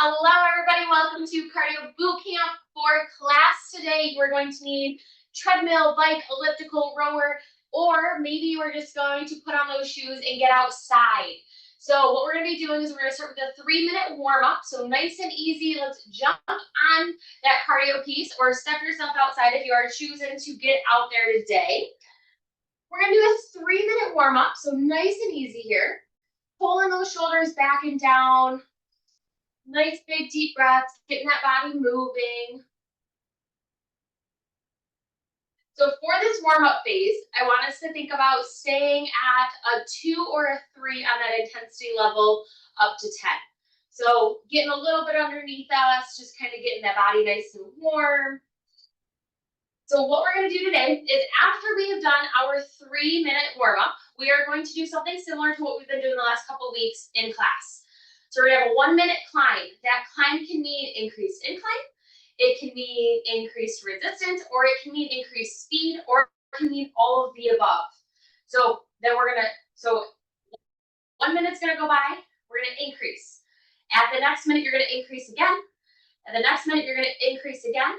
Hello, everybody. Welcome to Cardio Bootcamp. For class today, you're going to need treadmill, bike, elliptical, rower, or maybe you are just going to put on those shoes and get outside. So what we're going to be doing is we're going to start with a 3-minute warm-up. So nice and easy. Let's jump on that cardio piece or step yourself outside if you are choosing to get out there today. We're going to do a 3-minute warm-up. So nice and easy here. Pulling those shoulders back and down. Nice big deep breaths, getting that body moving. So for this warm-up phase, I want us to think about staying at a 2 or a 3 on that intensity level up to 10. So getting a little bit underneath us, just kind of getting that body nice and warm. So what we're going to do today is after we have done our 3-minute warm-up, we are going to do something similar to what we've been doing the last couple of weeks in class. So we're going to have a 1-minute climb. That climb can mean increased incline, it can mean increased resistance, or it can mean increased speed, or it can mean all of the above. So then so 1 minute's going to go by, we're going to increase. At the next minute, you're going to increase again. At the next minute, you're going to increase again.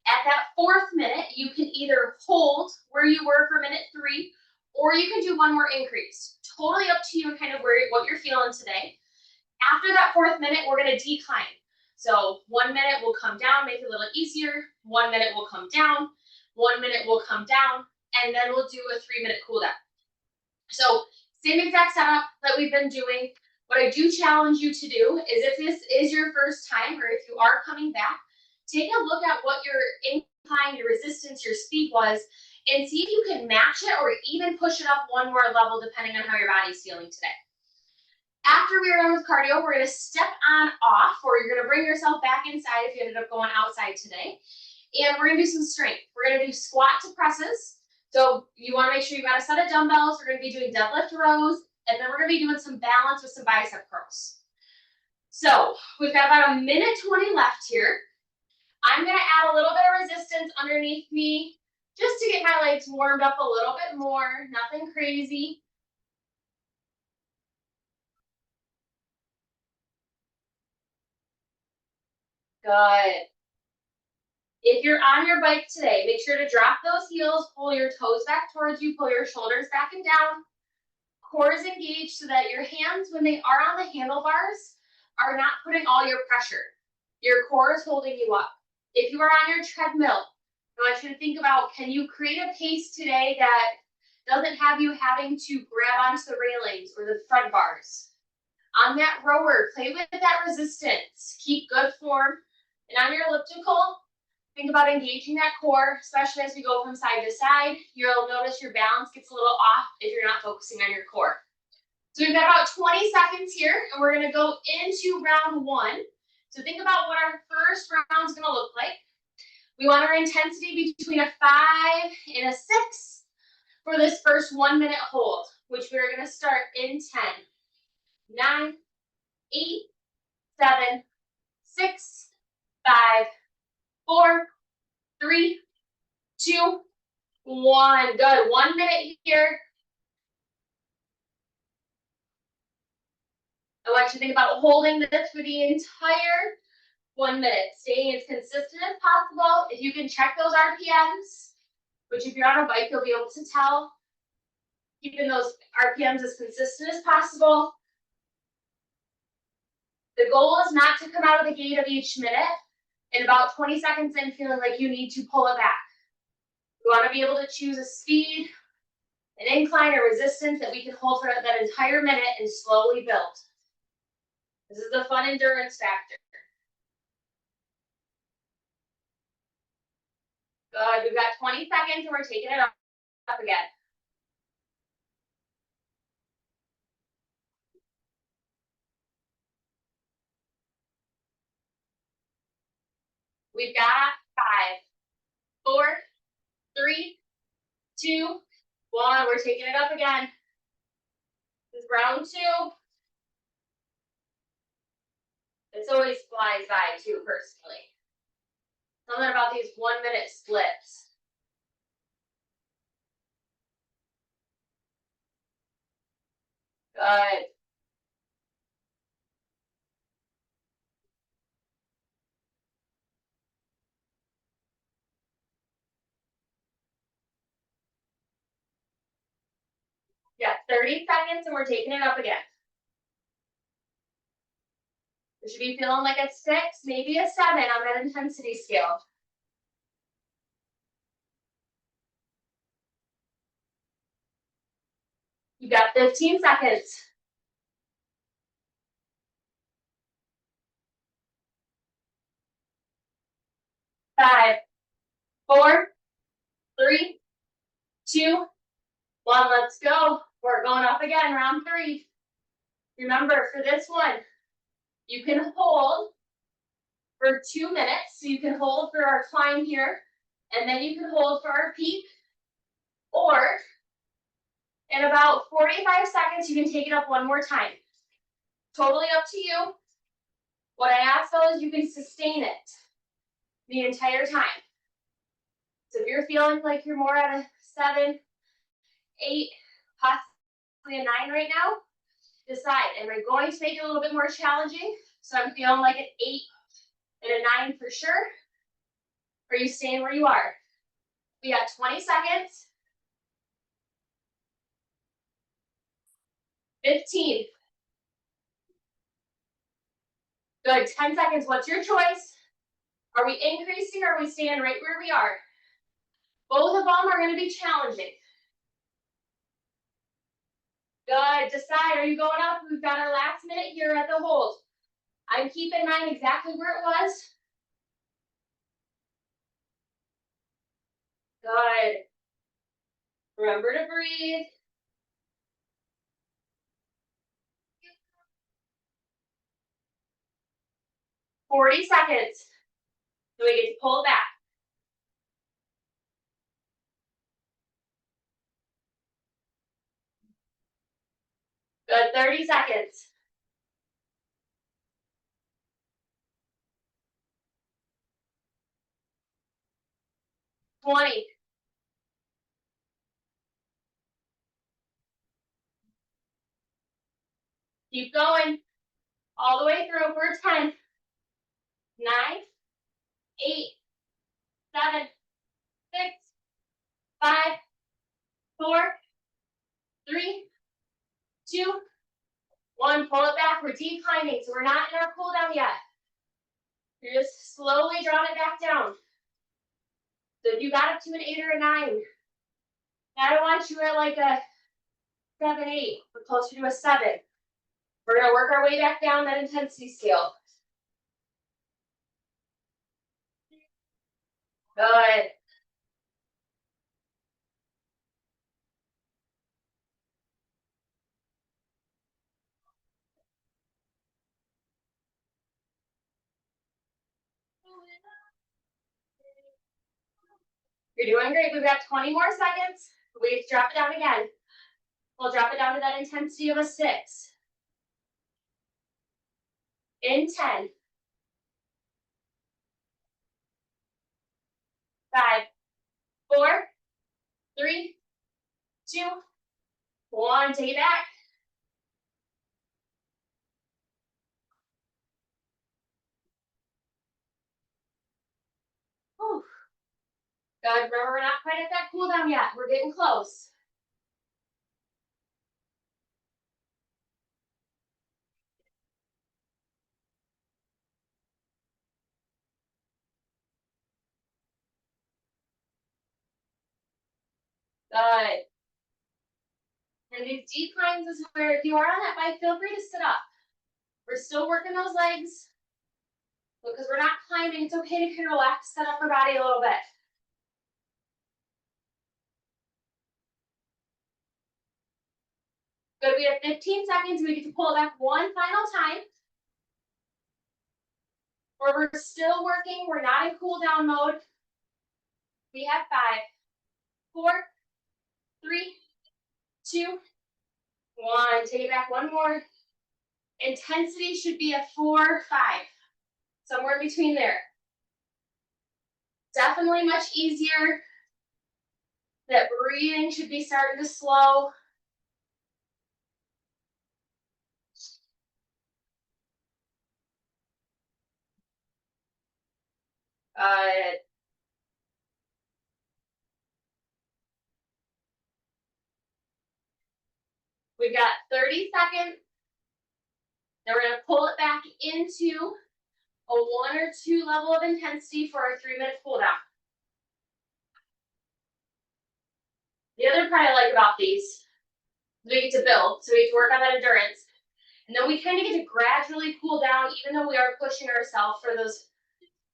At that 4th minute, you can either hold where you were for minute 3, or you can do one more increase. Totally up to you and kind of what you're feeling today. After that 4th minute, we're going to decline. So 1 minute will come down, make it a little easier. 1 minute will come down. 1 minute will come down. And then we'll do a 3-minute cool down. So same exact setup that we've been doing. What I do challenge you to do is if this is your first time or if you are coming back, take a look at what your incline, your resistance, your speed was, and see if you can match it or even push it up one more level depending on how your body's feeling today. After we are done with cardio, we're going to step on off, or you're going to bring yourself back inside if you ended up going outside today. And we're going to do some strength. We're going to do squat to presses. So you want to make sure you've got a set of dumbbells. We're going to be doing deadlift rows, and then we're going to be doing some balance with some bicep curls. So we've got about 1 minute 20 left here. I'm going to add a little bit of resistance underneath me just to get my legs warmed up a little bit more. Nothing crazy. Good. If you're on your bike today, make sure to drop those heels, pull your toes back towards you, pull your shoulders back and down. Core is engaged so that your hands, when they are on the handlebars, are not putting all your pressure. Your core is holding you up. If you are on your treadmill, I want you to think about, can you create a pace today that doesn't have you having to grab onto the railings or the front bars? On that rower, play with that resistance. Keep good form. And on your elliptical, think about engaging that core, especially as we go from side to side. You'll notice your balance gets a little off if you're not focusing on your core. So we've got about 20 seconds here, and we're going to go into round 1. So think about what our first round is going to look like. We want our intensity between a 5 and a 6 for this first 1-minute hold, which we're going to start in 10, 9, 8, 7, 6, 5, 4, 3, 2, 1. Good. 1 minute here. I want you to think about holding this for the entire 1 minute, staying as consistent as possible. If you can check those RPMs, which if you're on a bike, you'll be able to tell, keeping those RPMs as consistent as possible. The goal is not to come out of the gate of each minute and about 20 seconds in feeling like you need to pull it back. We want to be able to choose a speed, an incline, or resistance that we can hold for that entire minute and slowly build. This is the fun endurance factor. Good. We've got 20 seconds and we're taking it up again. We've got 5, 4, 3, 2, 1. We're taking it up again. This is round 2. This always flies by too, personally. Something about these 1-minute splits. Good. 30 seconds and we're taking it up again. You should be feeling like a 6, maybe a 7 on that intensity scale. You got 15 seconds. 5, 4, 3, 2, 1. Let's go. We're going up again, round 3. Remember, for this one, you can hold for 2 minutes. So you can hold for our climb here, and then you can hold for our peak. Or in about 45 seconds, you can take it up one more time. Totally up to you. What I ask though is you can sustain it the entire time. So if you're feeling like you're more at a 7, 8, possibly a 9 right now, decide, am I going to make it a little bit more challenging? So I'm feeling like an 8 and a 9 for sure. Or are you staying where you are? We got 20 seconds. 15. Good, 10 seconds. What's your choice? Are we increasing or are we staying right where we are? Both of them are going to be challenging. Good, decide, are you going up? We've got our last minute here at the hold. I'm keeping mine exactly where it was. Good. Remember to breathe. $40 seconds. So we get to pull back. Good, 30 seconds. 20. Keep going. All the way through for 10. 9, 8, 7, 6, 5, 4, 3, 2, 1. Pull it back. We're declining, so we're not in our cool down yet. You're just slowly drawing it back down. So if you got up to an 8 or a 9, I don't want you at like a 7, 8, but closer to a 7. We're gonna work our way back down that intensity scale. Good. You're doing great. We've got 20 more seconds. We drop it down again. We'll drop it down to that intensity of a 6. In 10. 5, 4, 3, 2, 1. Take it back. Whew. Good. Remember, we're not quite at that cool down yet. We're getting close. Good. And these declines is where, if you are on that bike, feel free to sit up. We're still working those legs. Because we're not climbing, it's okay to kind of relax, set up our body a little bit. Good, we have 15 seconds. We get to pull it back one final time. Where we're still working, we're not in cool down mode. We have 5, 4, 3, 2, 1. Take it back one more. Intensity should be a 4, 5. Somewhere between there. Definitely much easier. That breathing should be starting to slow. Good. We've got 30 seconds. Then we're gonna pull it back into a 1 or 2 level of intensity for our 3-minute cool down. The other part I like about these, we get to build, so we get to work on that endurance. And then we kind of get to gradually cool down, even though we are pushing ourselves for those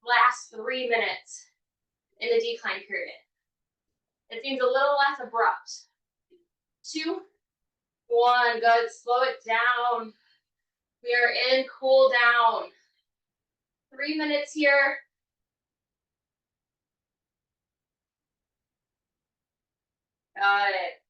last 3 minutes in the decline period. It seems a little less abrupt. 2, 1, good, slow it down. We are in cool down. 3 minutes here. Got it.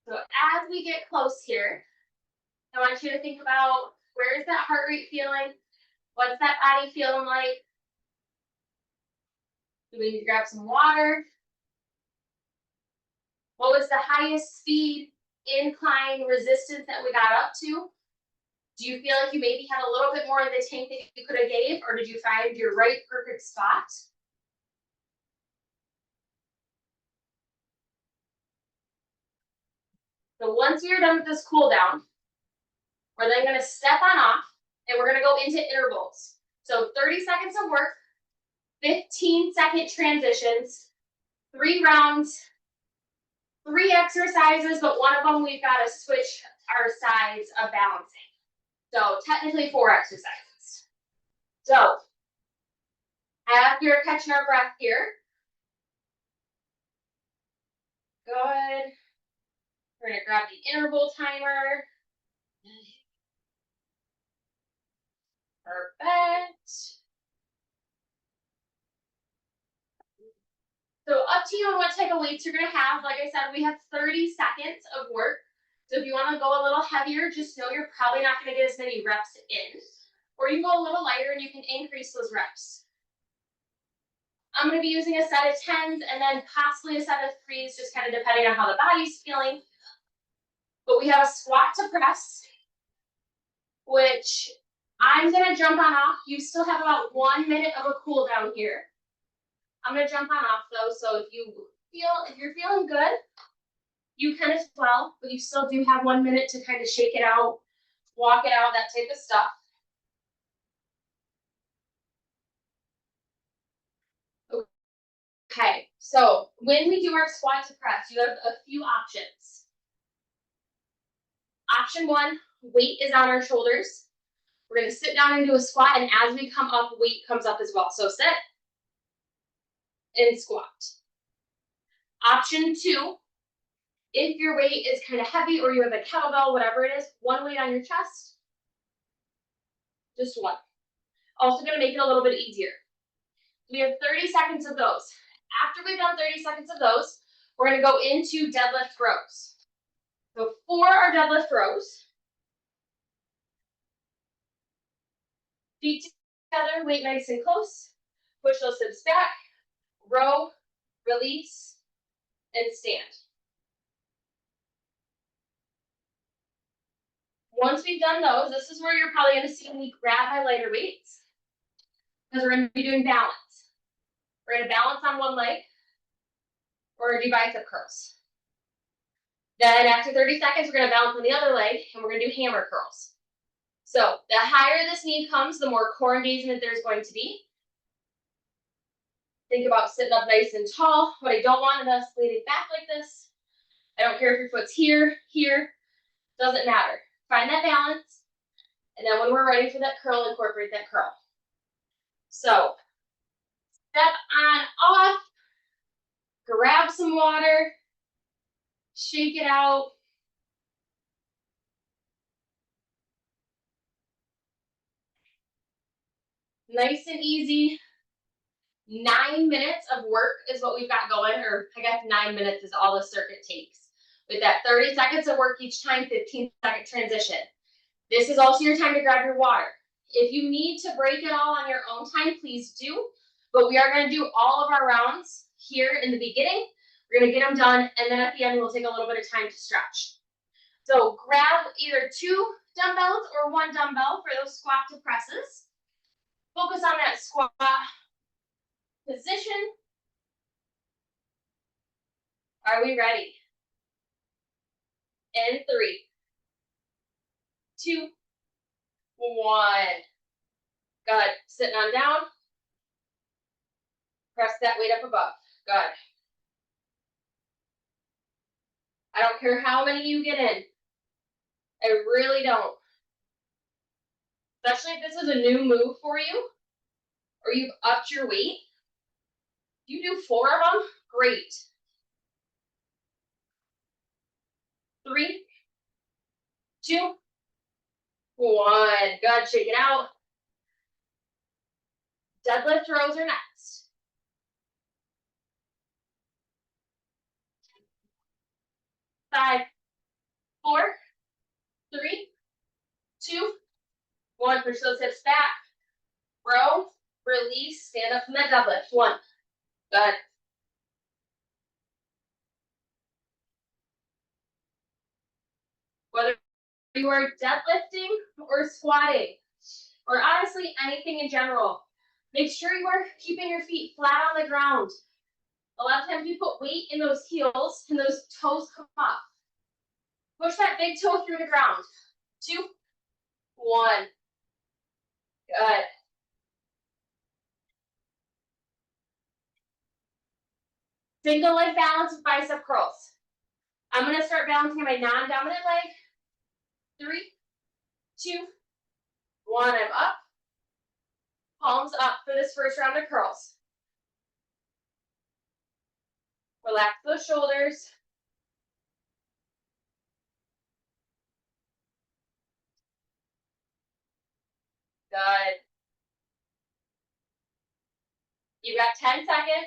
So as we get close here, I want you to think about, where is that heart rate feeling? What's that body feeling like? Do we need to grab some water? What was the highest speed, incline, resistance that we got up to? Do you feel like you maybe had a little bit more in the tank that you could have gave, or did you find your right perfect spot? So once you're done with this cool down, we're then gonna step on off and we're gonna go into intervals. So 30 seconds of work, 15-second transitions, 3 rounds, 3 exercises, but one of them we've got to switch our sides of balancing. So technically 4 exercises. So as we're catching our breath here, good. We're gonna grab the interval timer. Perfect. So up to you on what type of weights you're gonna have. Like I said, we have 30 seconds of work. So if you wanna go a little heavier, just know you're probably not gonna get as many reps in. Or you can go a little lighter and you can increase those reps. I'm gonna be using a set of 10s and then possibly a set of 3s, just kind of depending on how the body's feeling. But we have a squat to press, which I'm gonna jump on off. You still have about 1 minute of a cool down here. I'm gonna jump on off though, so if you're feeling good, you can as well, but you still do have 1 minute to kind of shake it out, walk it out, that type of stuff. Okay, so when we do our squat to press, you have a few options. Option 1, weight is on our shoulders. We're gonna sit down and do a squat, and as we come up, weight comes up as well. So sit and squat. Option 2, if your weight is kind of heavy or you have a kettlebell, whatever it is, 1 weight on your chest, just 1. Also gonna make it a little bit easier. We have 30 seconds of those. After we've done 30 seconds of those, we're gonna go into deadlift rows. So for our deadlift rows, feet together, weight nice and close, push those hips back, row, release, and stand. Once we've done those, this is where you're probably gonna see me grab my lighter weights, because we're gonna be doing balance. We're gonna balance on one leg, or do bicep curls. Then after 30 seconds, we're gonna balance on the other leg, and we're gonna do hammer curls. So the higher this knee comes, the more core engagement there's going to be. Think about sitting up nice and tall. What I don't want is us leaning back like this. I don't care if your foot's here, doesn't matter. Find that balance, and then when we're ready for that curl, incorporate that curl. So step on off, grab some water, shake it out. Nice and easy. 9 minutes of work is what we've got going, or I guess 9 minutes is all the circuit takes. With that 30 seconds of work each time, 15-second transition. This is also your time to grab your water. If you need to break it all on your own time, please do. But we are going to do all of our rounds here in the beginning. We're going to get them done, and then at the end, we'll take a little bit of time to stretch. So grab either 2 dumbbells or 1 dumbbell for those squat to presses. Focus on that squat Position. Are we ready? In 3, 2, 1. Good. Sitting on down. Press that weight up above. Good. I don't care how many you get in. I really don't. Especially if this is a new move for you, or you've upped your weight. If you do 4 of them, great. 3, 2, 1. Good. Shake it out. Deadlift rows are next. 5, 4, 3, 2, 1. Push those hips back. Row, release, stand up from that deadlift. 1. Good. Whether you are deadlifting or squatting, or honestly anything in general, make sure you are keeping your feet flat on the ground. A lot of times you put weight in those heels and those toes come up. Push that big toe through the ground. 2, 1. Good. Single leg balance with bicep curls. I'm going to start balancing my non-dominant leg. 3, 2, 1. I'm up. Palms up for this first round of curls. Relax those shoulders. Good. You've got 10 seconds.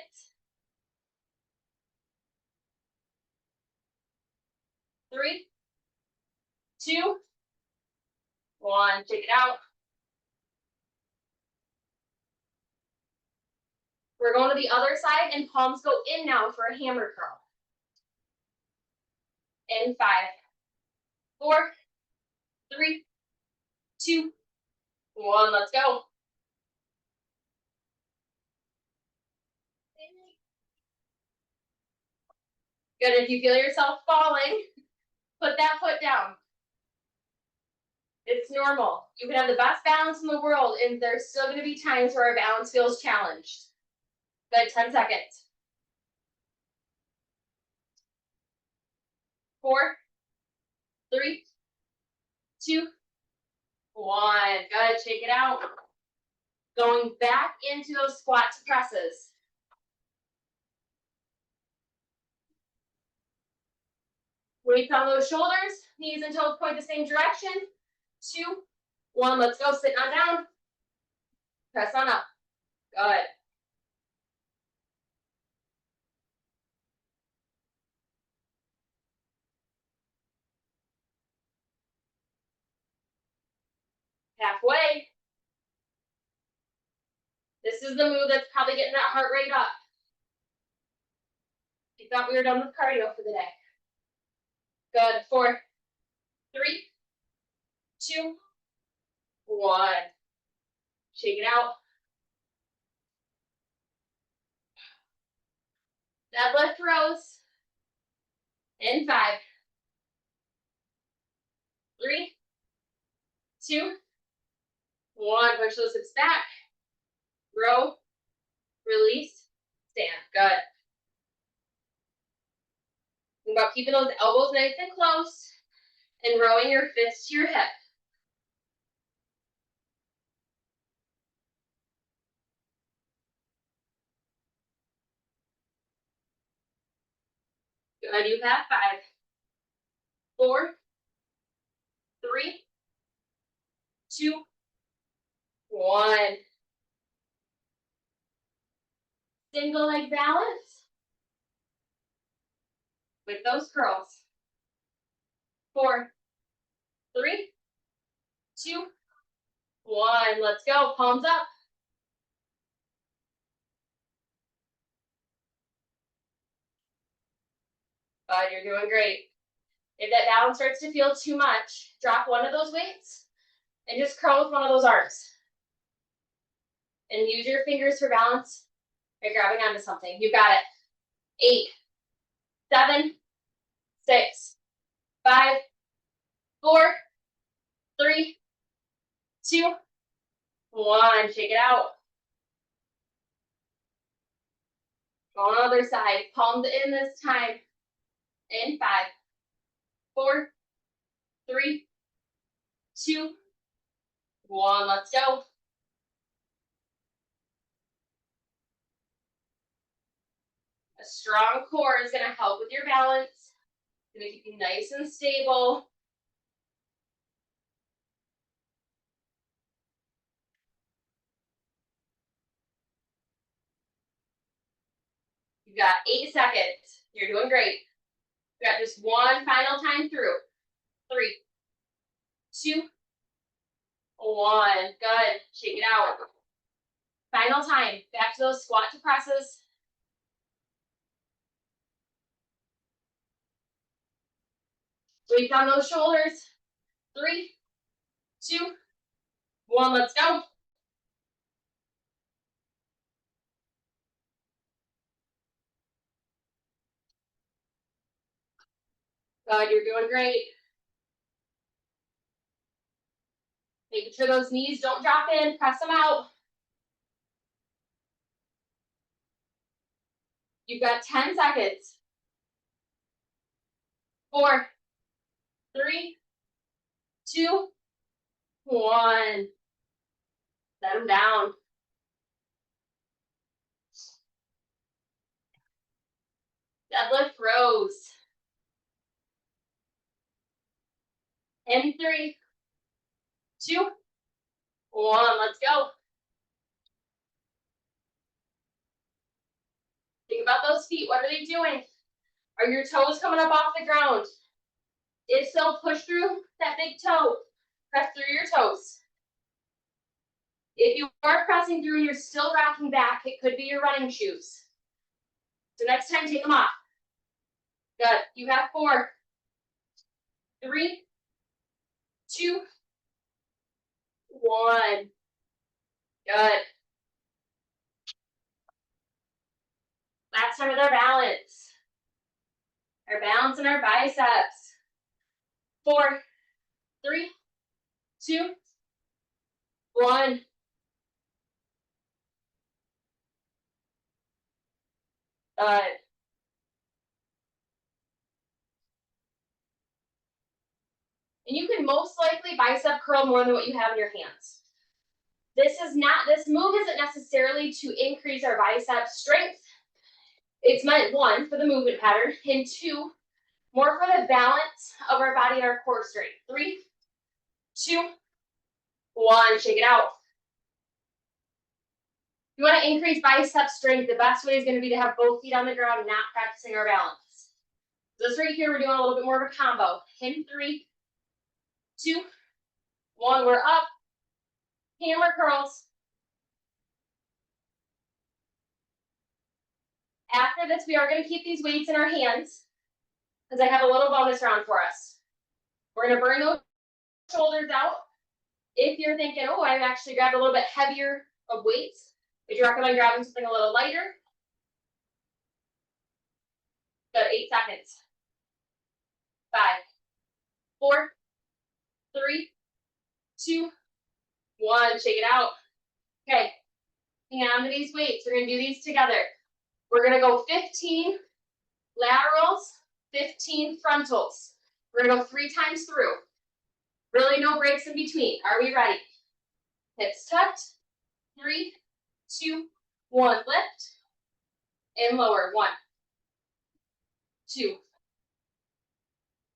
3, 2, 1. Shake it out. We're going to the other side and palms go in now for a hammer curl. In 5, 4, 3, 2, 1. Let's go. Good. If you feel yourself falling, put that foot down. It's normal. You can have the best balance in the world, and there's still going to be times where our balance feels challenged. Good. 10 seconds. 4, 3, 2, 1. Good. Shake it out. Going back into those squat to presses. Weights on those shoulders, knees and toes point the same direction. 2, 1. Let's go. Sit on down. Press on up. Good. Halfway. This is the move that's probably getting that heart rate up. You thought we were done with cardio for the day. Good. 4, 3, 2, 1. Shake it out. Deadlift rows. In 5, 3, 2, 1. Push those hips back. Row, release, stand. Good. Think about keeping those elbows nice and close and rowing your fists to your hip. Good. You have 5, 4, 3, 2, 1. Single leg balance with those curls. 4, 3, 2, 1. Let's go. Palms up. Good. You're doing great. If that balance starts to feel too much, drop one of those weights and just curl with one of those arms. And use your fingers for balance You're grabbing onto something. You got it. 8, 7, 6, 5, 4, 3, 2, 1. Shake it out. Go on the other side. Palms in this time. In 5, 4, 3, 2, 1. Let's go. A strong core is going to help with your balance. It's going to keep you nice and stable. You've got 8 seconds. You're doing great. You got just one final time through. 3, 2, 1. Good. Shake it out. Final time. Back to those squat to presses. Weight on those shoulders. 3, 2, 1. Let's go. Good. You're doing great. Making sure those knees don't drop in. Press them out. You've got 10 seconds. 4, 3, 2, 1. Set them down. Deadlift rows. In 3, 2, 1. Let's go. Think about those feet. What are they doing? Are your toes coming up off the ground? If so, push through that big toe. Press through your toes. If you are pressing through and you're still rocking back, it could be your running shoes. So next time, take them off. Good. You have 4, 3, 2, 1. Good. Last time with our balance. Our balance and our biceps. 4, 3, 2, 1. Good. And you can most likely bicep curl more than what you have in your hands. This move isn't necessarily to increase our bicep strength. It's meant, 1, for the movement pattern, and 2, more for the balance of our body and our core strength. 3, 2, 1. Shake it out. If you want to increase bicep strength, the best way is going to be to have both feet on the ground, not practicing our balance. This right here, we're doing a little bit more of a combo. In 3, 2, 1. We're up. Hammer curls. After this, we are going to keep these weights in our hands because I have a little bonus round for us. We're going to burn those shoulders out. If you're thinking, oh, I've actually grabbed a little bit heavier of weights, would you recommend grabbing something a little lighter? Good. 8 seconds. 5, 4, 3, 2, 1. Shake it out. Okay. Hang on to these weights. We're going to do these together. We're going to go 15 laterals, 15 frontals. We're going to go 3 times through. Really no breaks in between. Are we ready? Hips tucked. 3, 2, 1. Lift. And lower. 1, 2,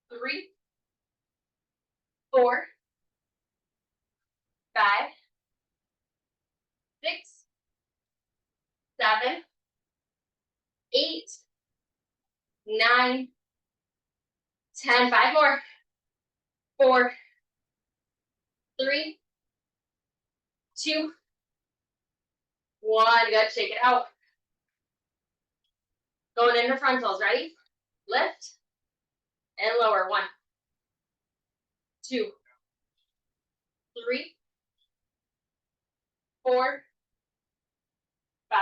3, 4, 5, 6, 7, 8, 9, 10. 5 more. 4, 3, 2, 1. Good. Shake it out. Going into frontals. Ready? Lift and lower. 1, 2, 3, 4, 5,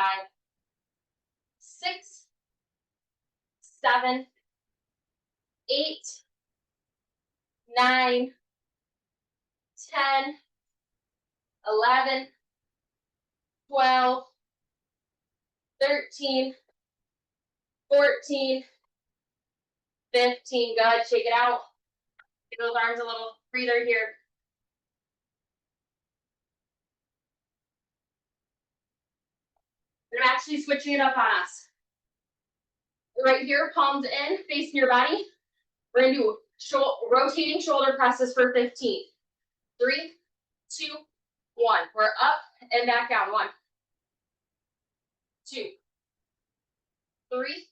6, 7, 8, 9, 10, 11, 12, 13, 14, 15. Good. Shake it out. Give those arms a little breather here. And I'm actually switching it up on us. Right here, palms in, facing your body. We're going to do rotating shoulder presses for 15. 3, 2, 1. We're up and back down. 1, 2, 3,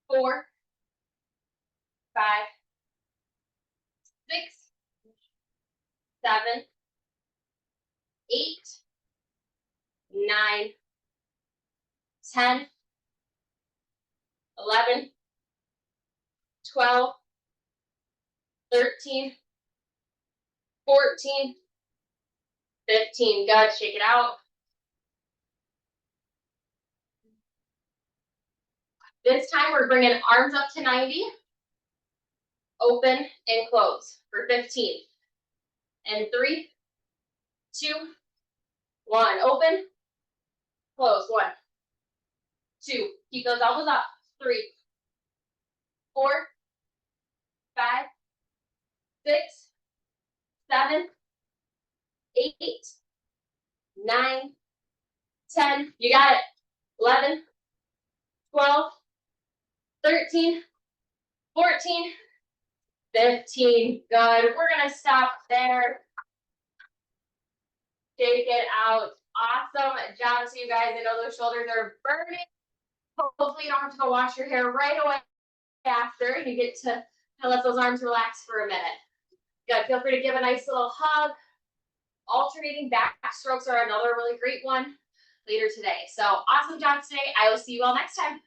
4, 5, 6, 7, 8, 9, 10, 11, 12, 13, 14, 15. Good. Shake it out. This time we're bringing arms up to 90. Open and close for 15. And 3, 2, 1. Open, close. 1, 2. Keep those elbows up. 3, 4, 5, 6, 7, 8, 9, 10. You got it. 11, 12, 13, 14, 15. Good. We're going to stop there. Shake it out. Awesome job to you guys. I know those shoulders are burning. Hopefully you don't have to go wash your hair right away after. You get to let those arms relax for a minute. Good. Feel free to give a nice little hug. Alternating back strokes are another really great one later today. So awesome job today. I will see you all next time.